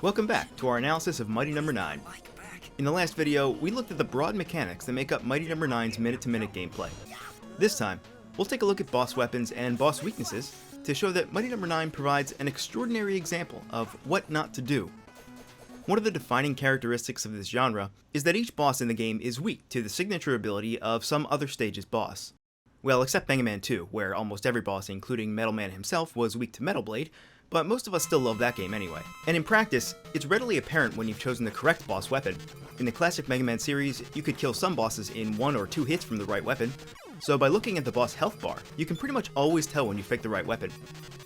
Welcome back to our analysis of Mighty Number 9. In the last video, we looked at the broad mechanics that make up Mighty Number 9's minute-to-minute gameplay. This time, we'll take a look at boss weapons and boss weaknesses to show that Mighty Number 9 provides an extraordinary example of what not to do. One of the defining characteristics of this genre is that each boss in the game is weak to the signature ability of some other stage's boss. Well, except Mega Man 2, where almost every boss, including Metal Man himself, was weak to Metal Blade, but most of us still love that game anyway. And in practice, it's readily apparent when you've chosen the correct boss weapon. In the classic Mega Man series, you could kill some bosses in 1 or 2 hits from the right weapon, so by looking at the boss health bar, you can pretty much always tell when you've picked the right weapon.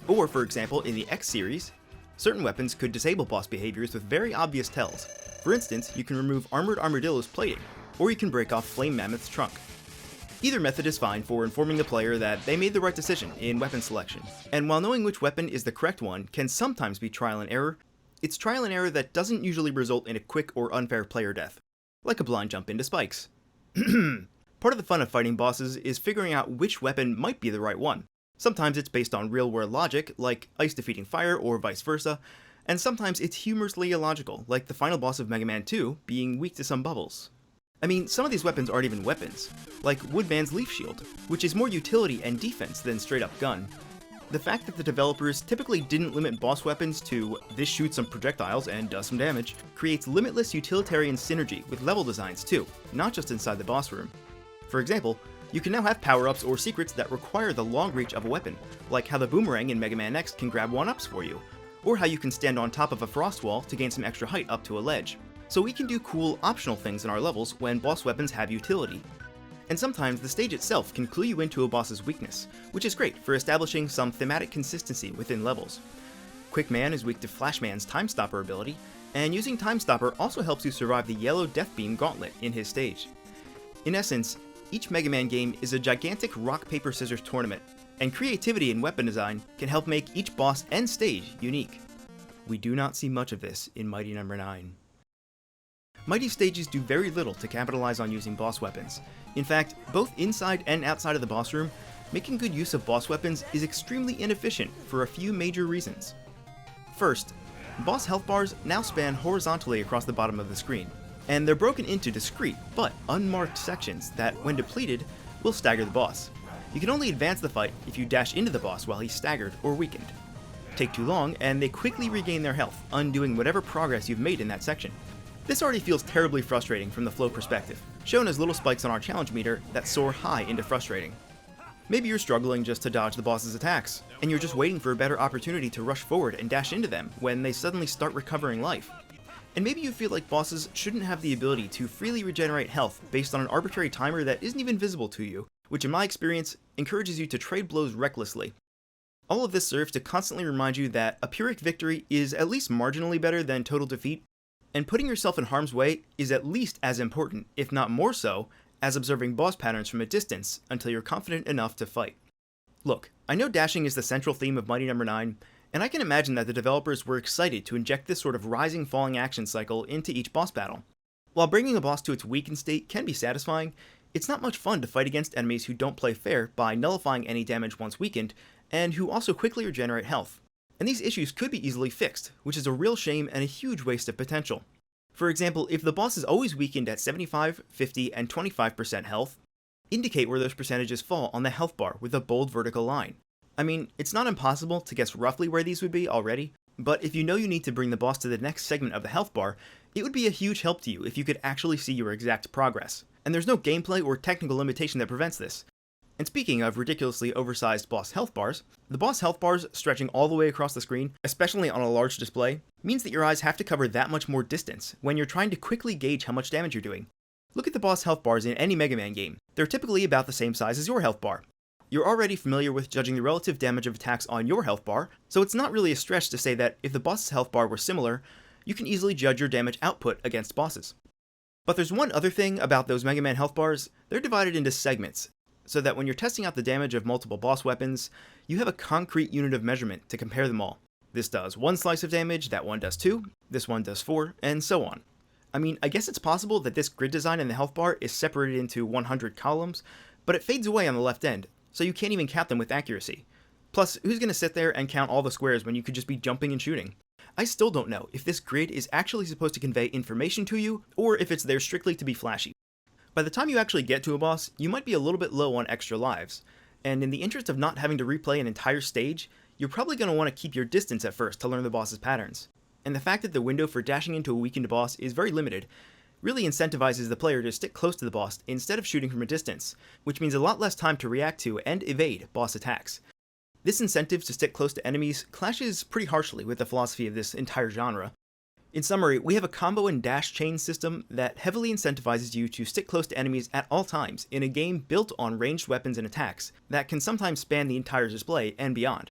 Or, for example, in the X series, certain weapons could disable boss behaviors with very obvious tells. For instance, you can remove Armored Armadillo's plating, or you can break off Flame Mammoth's trunk. Either method is fine for informing the player that they made the right decision in weapon selection, and while knowing which weapon is the correct one can sometimes be trial and error, it's trial and error that doesn't usually result in a quick or unfair player death, like a blind jump into spikes. Part of the fun of fighting bosses is figuring out which weapon might be the right one. Sometimes it's based on real-world logic, like ice defeating fire or vice versa, and sometimes it's humorously illogical, like the final boss of Mega Man 2 being weak to some bubbles. I mean, some of these weapons aren't even weapons, like Woodman's Leaf Shield, which is more utility and defense than straight-up gun. The fact that the developers typically didn't limit boss weapons to this shoots some projectiles and does some damage creates limitless utilitarian synergy with level designs too, not just inside the boss room. For example, you can now have power-ups or secrets that require the long reach of a weapon, like how the boomerang in Mega Man X can grab 1-ups for you, or how you can stand on top of a frost wall to gain some extra height up to a ledge. So we can do cool, optional things in our levels when boss weapons have utility. And sometimes the stage itself can clue you into a boss's weakness, which is great for establishing some thematic consistency within levels. Quick Man is weak to Flash Man's Time Stopper ability, and using Time Stopper also helps you survive the yellow Death Beam gauntlet in his stage. In essence, each Mega Man game is a gigantic rock-paper-scissors tournament, and creativity in weapon design can help make each boss and stage unique. We do not see much of this in Mighty Number 9. Mighty stages do very little to capitalize on using boss weapons. In fact, both inside and outside of the boss room, making good use of boss weapons is extremely inefficient for a few major reasons. First, boss health bars now span horizontally across the bottom of the screen, and they're broken into discrete but unmarked sections that, when depleted, will stagger the boss. You can only advance the fight if you dash into the boss while he's staggered or weakened. Take too long, and they quickly regain their health, undoing whatever progress you've made in that section. This already feels terribly frustrating from the flow perspective, shown as little spikes on our challenge meter that soar high into frustrating. Maybe you're struggling just to dodge the boss's attacks, and you're just waiting for a better opportunity to rush forward and dash into them when they suddenly start recovering life. And maybe you feel like bosses shouldn't have the ability to freely regenerate health based on an arbitrary timer that isn't even visible to you, which in my experience encourages you to trade blows recklessly. All of this serves to constantly remind you that a Pyrrhic victory is at least marginally better than total defeat, and putting yourself in harm's way is at least as important, if not more so, as observing boss patterns from a distance until you're confident enough to fight. Look, I know dashing is the central theme of Mighty Number 9, and I can imagine that the developers were excited to inject this sort of rising-falling action cycle into each boss battle. While bringing a boss to its weakened state can be satisfying, it's not much fun to fight against enemies who don't play fair by nullifying any damage once weakened, and who also quickly regenerate health. And these issues could be easily fixed, which is a real shame and a huge waste of potential. For example, if the boss is always weakened at 75, 50, and 25% health, indicate where those percentages fall on the health bar with a bold vertical line. I mean, it's not impossible to guess roughly where these would be already, but if you know you need to bring the boss to the next segment of the health bar, it would be a huge help to you if you could actually see your exact progress. And there's no gameplay or technical limitation that prevents this. And speaking of ridiculously oversized boss health bars, the boss health bars stretching all the way across the screen, especially on a large display, means that your eyes have to cover that much more distance when you're trying to quickly gauge how much damage you're doing. Look at the boss health bars in any Mega Man game. They're typically about the same size as your health bar. You're already familiar with judging the relative damage of attacks on your health bar, so it's not really a stretch to say that if the boss's health bar were similar, you can easily judge your damage output against bosses. But there's one other thing about those Mega Man health bars: they're divided into segments, so that when you're testing out the damage of multiple boss weapons, you have a concrete unit of measurement to compare them all. This does 1 slice of damage, that one does 2, this one does 4, and so on. I mean, I guess it's possible that this grid design in the health bar is separated into 100 columns, but it fades away on the left end, so you can't even count them with accuracy. Plus, who's going to sit there and count all the squares when you could just be jumping and shooting? I still don't know if this grid is actually supposed to convey information to you, or if it's there strictly to be flashy. By the time you actually get to a boss, you might be a little bit low on extra lives, and in the interest of not having to replay an entire stage, you're probably going to want to keep your distance at first to learn the boss's patterns. And the fact that the window for dashing into a weakened boss is very limited really incentivizes the player to stick close to the boss instead of shooting from a distance, which means a lot less time to react to and evade boss attacks. This incentive to stick close to enemies clashes pretty harshly with the philosophy of this entire genre. In summary, we have a combo and dash chain system that heavily incentivizes you to stick close to enemies at all times in a game built on ranged weapons and attacks that can sometimes span the entire display and beyond.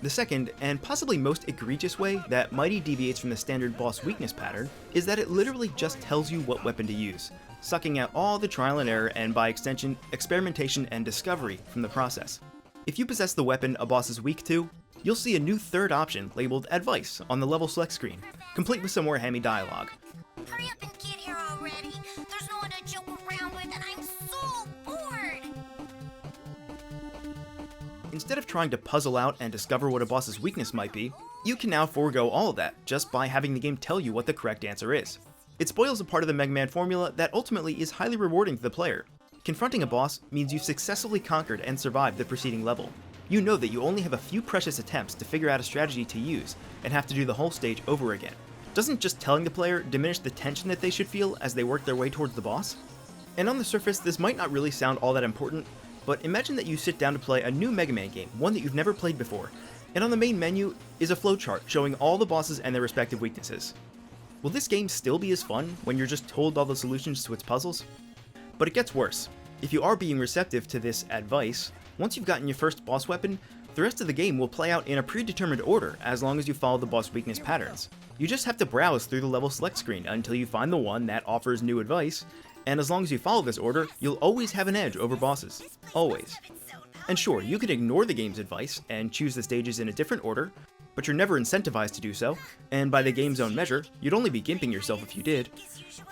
The second, and possibly most egregious way that Mighty deviates from the standard boss weakness pattern is that it literally just tells you what weapon to use, sucking out all the trial and error and, by extension, experimentation and discovery from the process. If you possess the weapon a boss is weak to, you'll see a new third option labeled Advice on the level select screen, complete with some more hammy dialogue. Hurry up and get here already! There's no one to joke around with and I'm so bored! Instead of trying to puzzle out and discover what a boss's weakness might be, you can now forego all of that just by having the game tell you what the correct answer is. It spoils a part of the Mega Man formula that ultimately is highly rewarding to the player. Confronting a boss means you've successfully conquered and survived the preceding level. You know that you only have a few precious attempts to figure out a strategy to use and have to do the whole stage over again. Doesn't just telling the player diminish the tension that they should feel as they work their way towards the boss? And on the surface, this might not really sound all that important, but imagine that you sit down to play a new Mega Man game, one that you've never played before, and on the main menu is a flowchart showing all the bosses and their respective weaknesses. Will this game still be as fun when you're just told all the solutions to its puzzles? But it gets worse. If you are being receptive to this advice, once you've gotten your first boss weapon, the rest of the game will play out in a predetermined order as long as you follow the boss weakness patterns. You just have to browse through the level select screen until you find the one that offers new advice, and as long as you follow this order, you'll always have an edge over bosses. Always. And sure, you could ignore the game's advice and choose the stages in a different order, but you're never incentivized to do so, and by the game's own measure, you'd only be gimping yourself if you did.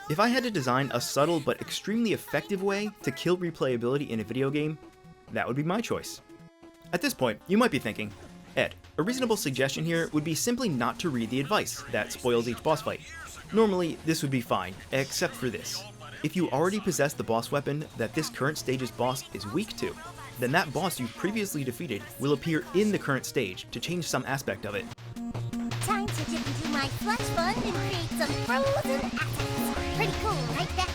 If I had to design a subtle but extremely effective way to kill replayability in a video game, that would be my choice. At this point, you might be thinking, Ed, a reasonable suggestion here would be simply not to read the advice that spoils each boss fight. Normally, this would be fine, except for this. If you already possess the boss weapon that this current stage's boss is weak to, then that boss you previously defeated will appear in the current stage to change some aspect of it. Time to dip into my slush fund and create some frozen assets. Pretty cool, right, Beth?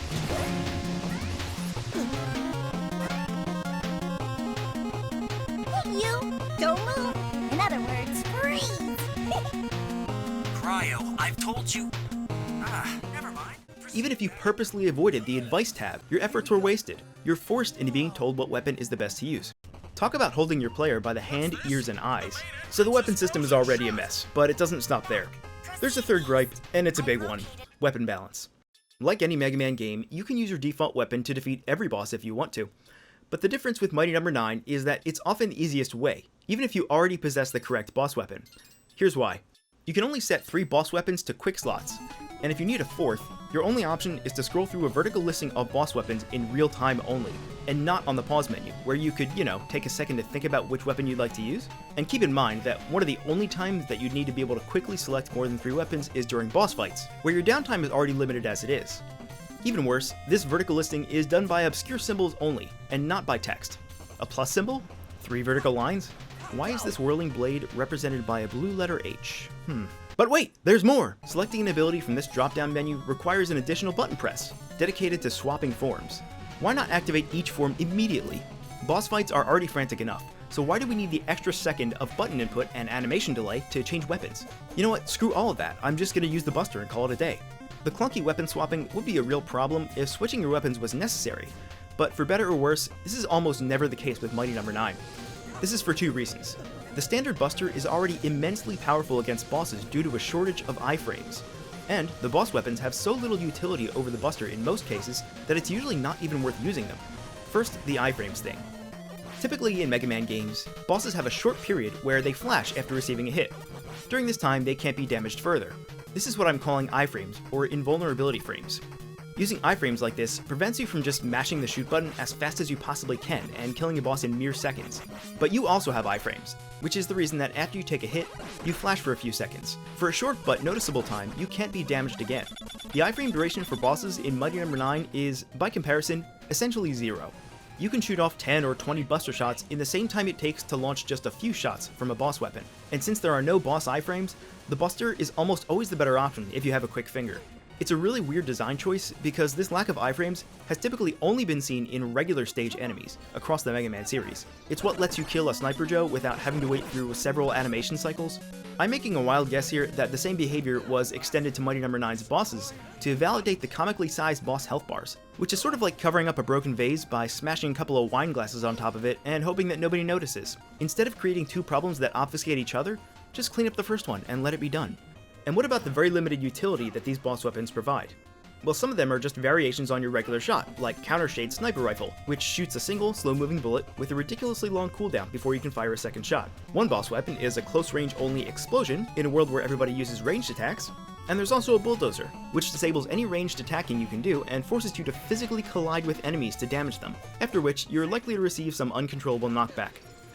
Hey, you! Don't move! In other words, freeze! Cryo, I've told you. Never mind. Even if you purposely avoided the advice tab, your efforts were wasted. You're forced into being told what weapon is the best to use. Talk about holding your player by the hand, ears, and eyes. So the weapon system is already a mess, but it doesn't stop there. There's a third gripe, and it's a big one: weapon balance. Like any Mega Man game, you can use your default weapon to defeat every boss if you want to. But the difference with Mighty No. 9 is that it's often the easiest way, even if you already possess the correct boss weapon. Here's why. You can only set 3 boss weapons to quick slots, and if you need a 4th, your only option is to scroll through a vertical listing of boss weapons in real time only, and not on the pause menu, where you could, take a second to think about which weapon you'd like to use. And keep in mind that one of the only times that you'd need to be able to quickly select more than 3 weapons is during boss fights, where your downtime is already limited as it is. Even worse, this vertical listing is done by obscure symbols only, and not by text. A plus symbol? 3 vertical lines? Why is this whirling blade represented by a blue letter H? But wait, there's more! Selecting an ability from this drop-down menu requires an additional button press, dedicated to swapping forms. Why not activate each form immediately? Boss fights are already frantic enough, so why do we need the extra second of button input and animation delay to change weapons? You know what, screw all of that, I'm just gonna use the Buster and call it a day. The clunky weapon swapping would be a real problem if switching your weapons was necessary, but for better or worse, this is almost never the case with Mighty No. 9. This is for 2 reasons. The standard Buster is already immensely powerful against bosses due to a shortage of iframes, and the boss weapons have so little utility over the Buster in most cases that it's usually not even worth using them. First, the iframes thing. Typically in Mega Man games, bosses have a short period where they flash after receiving a hit. During this time, they can't be damaged further. This is what I'm calling iframes, or invulnerability frames. Using iframes like this prevents you from just mashing the shoot button as fast as you possibly can and killing a boss in mere seconds. But you also have iframes, which is the reason that after you take a hit, you flash for a few seconds. For a short but noticeable time, you can't be damaged again. The iframe duration for bosses in Mighty No. 9 is, by comparison, essentially 0. You can shoot off 10 or 20 buster shots in the same time it takes to launch just a few shots from a boss weapon. And since there are no boss iframes, the buster is almost always the better option if you have a quick finger. It's a really weird design choice because this lack of iframes has typically only been seen in regular stage enemies across the Mega Man series. It's what lets you kill a Sniper Joe without having to wait through several animation cycles. I'm making a wild guess here that the same behavior was extended to Mighty No. 9's bosses to validate the comically sized boss health bars, which is sort of like covering up a broken vase by smashing a couple of wine glasses on top of it and hoping that nobody notices. Instead of creating two problems that obfuscate each other, just clean up the first one and let it be done. And what about the very limited utility that these boss weapons provide? Well, some of them are just variations on your regular shot, like Counter Shade Sniper Rifle, which shoots a single, slow-moving bullet with a ridiculously long cooldown before you can fire a second shot. One boss weapon is a close-range only explosion in a world where everybody uses ranged attacks, and there's also a bulldozer, which disables any ranged attacking you can do and forces you to physically collide with enemies to damage them, after which you're likely to receive some uncontrollable knockback.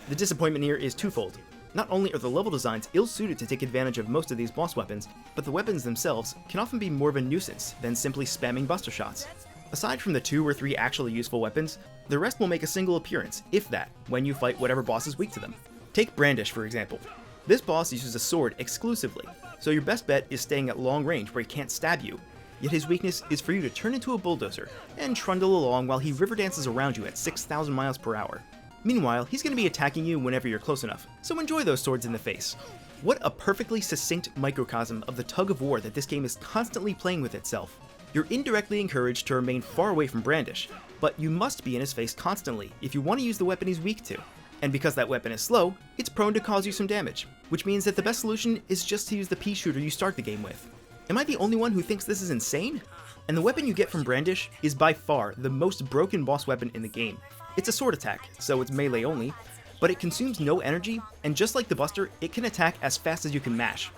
The disappointment here is twofold. Not only are the level designs ill-suited to take advantage of most of these boss weapons, but the weapons themselves can often be more of a nuisance than simply spamming buster shots. Aside from the 2 or 3 actually useful weapons, the rest will make a single appearance, if that, when you fight whatever boss is weak to them. Take Brandish, for example. This boss uses a sword exclusively, so your best bet is staying at long range where he can't stab you. Yet his weakness is for you to turn into a bulldozer and trundle along while he river dances around you at 6,000 miles per hour. Meanwhile, he's going to be attacking you whenever you're close enough, so enjoy those swords in the face. What a perfectly succinct microcosm of the tug of war that this game is constantly playing with itself. You're indirectly encouraged to remain far away from Brandish, but you must be in his face constantly if you want to use the weapon he's weak to. And because that weapon is slow, it's prone to cause you some damage, which means that the best solution is just to use the pea shooter you start the game with. Am I the only one who thinks this is insane? And the weapon you get from Brandish is by far the most broken boss weapon in the game. It's a sword attack, so it's melee only, but it consumes no energy, and just like the buster, it can attack as fast as you can mash.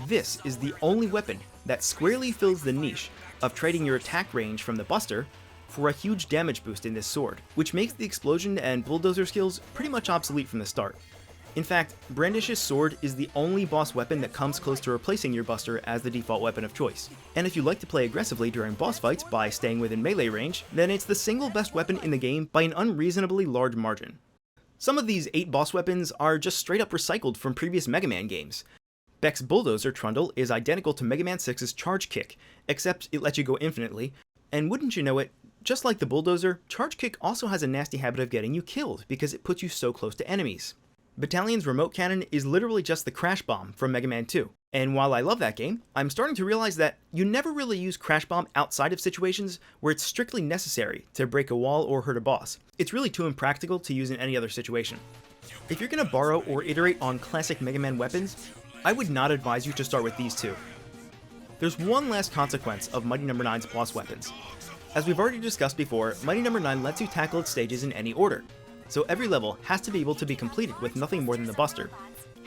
This is the only weapon that squarely fills the niche of trading your attack range from the buster for a huge damage boost in this sword, which makes the explosion and bulldozer skills pretty much obsolete from the start. In fact, Brandish's sword is the only boss weapon that comes close to replacing your buster as the default weapon of choice. And if you like to play aggressively during boss fights by staying within melee range, then it's the single best weapon in the game by an unreasonably large margin. Some of these 8 boss weapons are just straight up recycled from previous Mega Man games. Beck's Bulldozer Trundle is identical to Mega Man 6's Charge Kick, except it lets you go infinitely, and wouldn't you know it, just like the Bulldozer, Charge Kick also has a nasty habit of getting you killed because it puts you so close to enemies. Battalion's Remote Cannon is literally just the Crash Bomb from Mega Man 2, and while I love that game, I'm starting to realize that you never really use Crash Bomb outside of situations where it's strictly necessary to break a wall or hurt a boss. It's really too impractical to use in any other situation. If you're going to borrow or iterate on classic Mega Man weapons, I would not advise you to start with these 2. There's one last consequence of Mighty No. 9's boss weapons. As we've already discussed before, Mighty No. 9 lets you tackle its stages in any order, so every level has to be able to be completed with nothing more than the buster.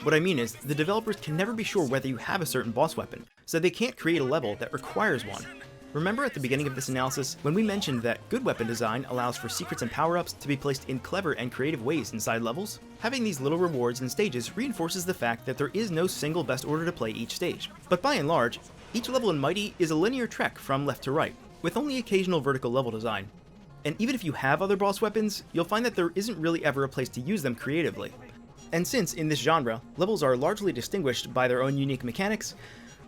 What I mean is, the developers can never be sure whether you have a certain boss weapon, so they can't create a level that requires one. Remember at the beginning of this analysis when we mentioned that good weapon design allows for secrets and power-ups to be placed in clever and creative ways inside levels? Having these little rewards and stages reinforces the fact that there is no single best order to play each stage. But by and large, each level in Mighty is a linear trek from left to right, with only occasional vertical level design. And even if you have other boss weapons, you'll find that there isn't really ever a place to use them creatively. And since, in this genre, levels are largely distinguished by their own unique mechanics,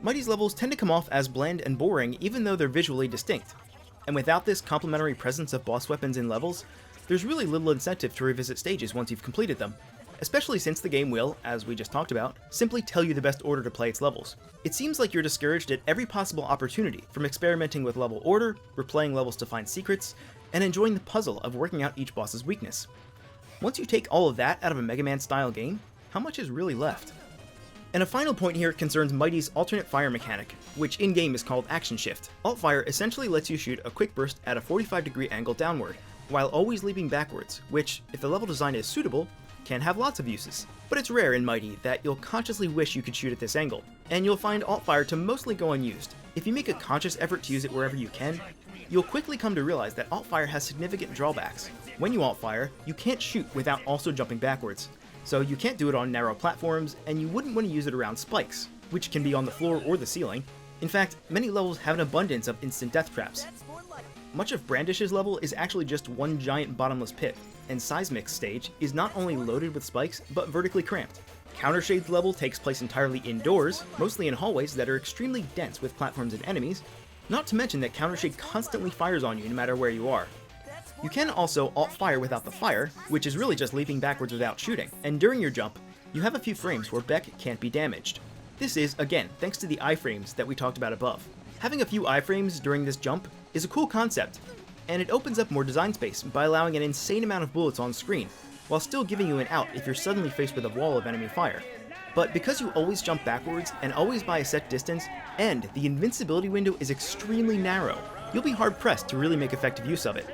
Mighty's levels tend to come off as bland and boring even though they're visually distinct. And without this complementary presence of boss weapons in levels, there's really little incentive to revisit stages once you've completed them, especially since the game will, as we just talked about, simply tell you the best order to play its levels. It seems like you're discouraged at every possible opportunity, from experimenting with level order, replaying levels to find secrets, and enjoying the puzzle of working out each boss's weakness. Once you take all of that out of a Mega Man style game, how much is really left? And a final point here concerns Mighty's alternate fire mechanic, which in-game is called Action Shift. Alt Fire essentially lets you shoot a quick burst at a 45-degree angle downward, while always leaping backwards, which, if the level design is suitable, can have lots of uses. But it's rare in Mighty that you'll consciously wish you could shoot at this angle, and you'll find Alt Fire to mostly go unused. If you make a conscious effort to use it wherever you can, you'll quickly come to realize that alt-fire has significant drawbacks. When you alt-fire, you can't shoot without also jumping backwards, so you can't do it on narrow platforms, and you wouldn't want to use it around spikes, which can be on the floor or the ceiling. In fact, many levels have an abundance of instant death traps. Much of Brandish's level is actually just one giant bottomless pit, and Seismic's stage is not only loaded with spikes, but vertically cramped. Countershade's level takes place entirely indoors, mostly in hallways that are extremely dense with platforms and enemies, not to mention that Countershade constantly fires on you no matter where you are. You can also alt-fire without the fire, which is really just leaping backwards without shooting, and during your jump, you have a few frames where Beck can't be damaged. This is, again, thanks to the iframes that we talked about above. Having a few iframes during this jump is a cool concept, and it opens up more design space by allowing an insane amount of bullets on screen, while still giving you an out if you're suddenly faced with a wall of enemy fire. But because you always jump backwards and always by a set distance, and the invincibility window is extremely narrow, you'll be hard-pressed to really make effective use of it.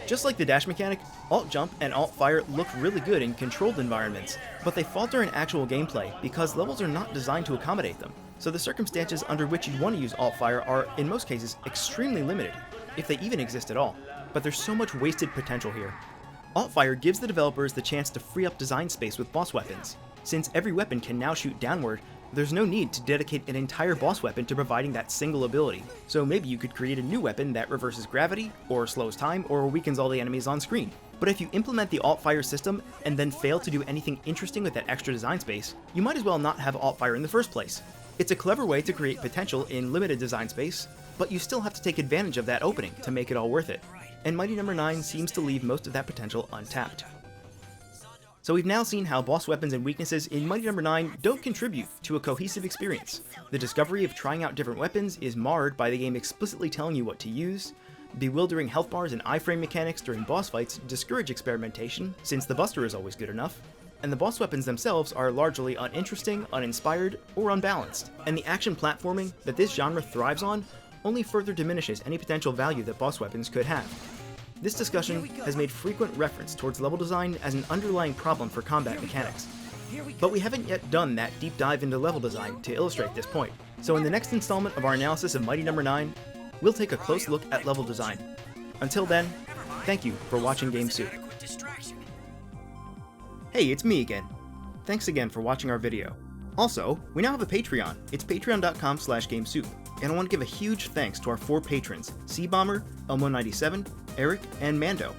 Just like the dash mechanic, alt-jump and alt-fire look really good in controlled environments, but they falter in actual gameplay because levels are not designed to accommodate them. So the circumstances under which you'd want to use alt-fire are, in most cases, extremely limited, if they even exist at all. But there's so much wasted potential here. Alt-fire gives the developers the chance to free up design space with boss weapons. Since every weapon can now shoot downward, there's no need to dedicate an entire boss weapon to providing that single ability. So maybe you could create a new weapon that reverses gravity, or slows time, or weakens all the enemies on screen. But if you implement the alt-fire system and then fail to do anything interesting with that extra design space, you might as well not have alt-fire in the first place. It's a clever way to create potential in limited design space, but you still have to take advantage of that opening to make it all worth it. And Mighty No. 9 seems to leave most of that potential untapped. So we've now seen how boss weapons and weaknesses in Mighty No. 9 don't contribute to a cohesive experience. The discovery of trying out different weapons is marred by the game explicitly telling you what to use. Bewildering health bars and iframe mechanics during boss fights discourage experimentation, since the buster is always good enough. And the boss weapons themselves are largely uninteresting, uninspired, or unbalanced. And the action platforming that this genre thrives on only further diminishes any potential value that boss weapons could have. This discussion has made frequent reference towards level design as an underlying problem for combat mechanics. But we haven't yet done that deep dive into level design to illustrate this point. So in the next installment of our analysis of Mighty No. 9, we'll take a close look at level design. Until then, thank you for watching GameSoup. Hey, it's me again. Thanks again for watching our video. Also, we now have a Patreon. It's patreon.com/GameSoup. And I want to give a huge thanks to our 4 patrons, Seabomber, Elmo97, Eric, and Mando.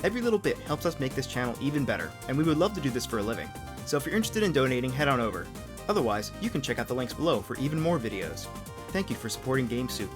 Every little bit helps us make this channel even better, and we would love to do this for a living. So if you're interested in donating, head on over. Otherwise, you can check out the links below for even more videos. Thank you for supporting GameSoup.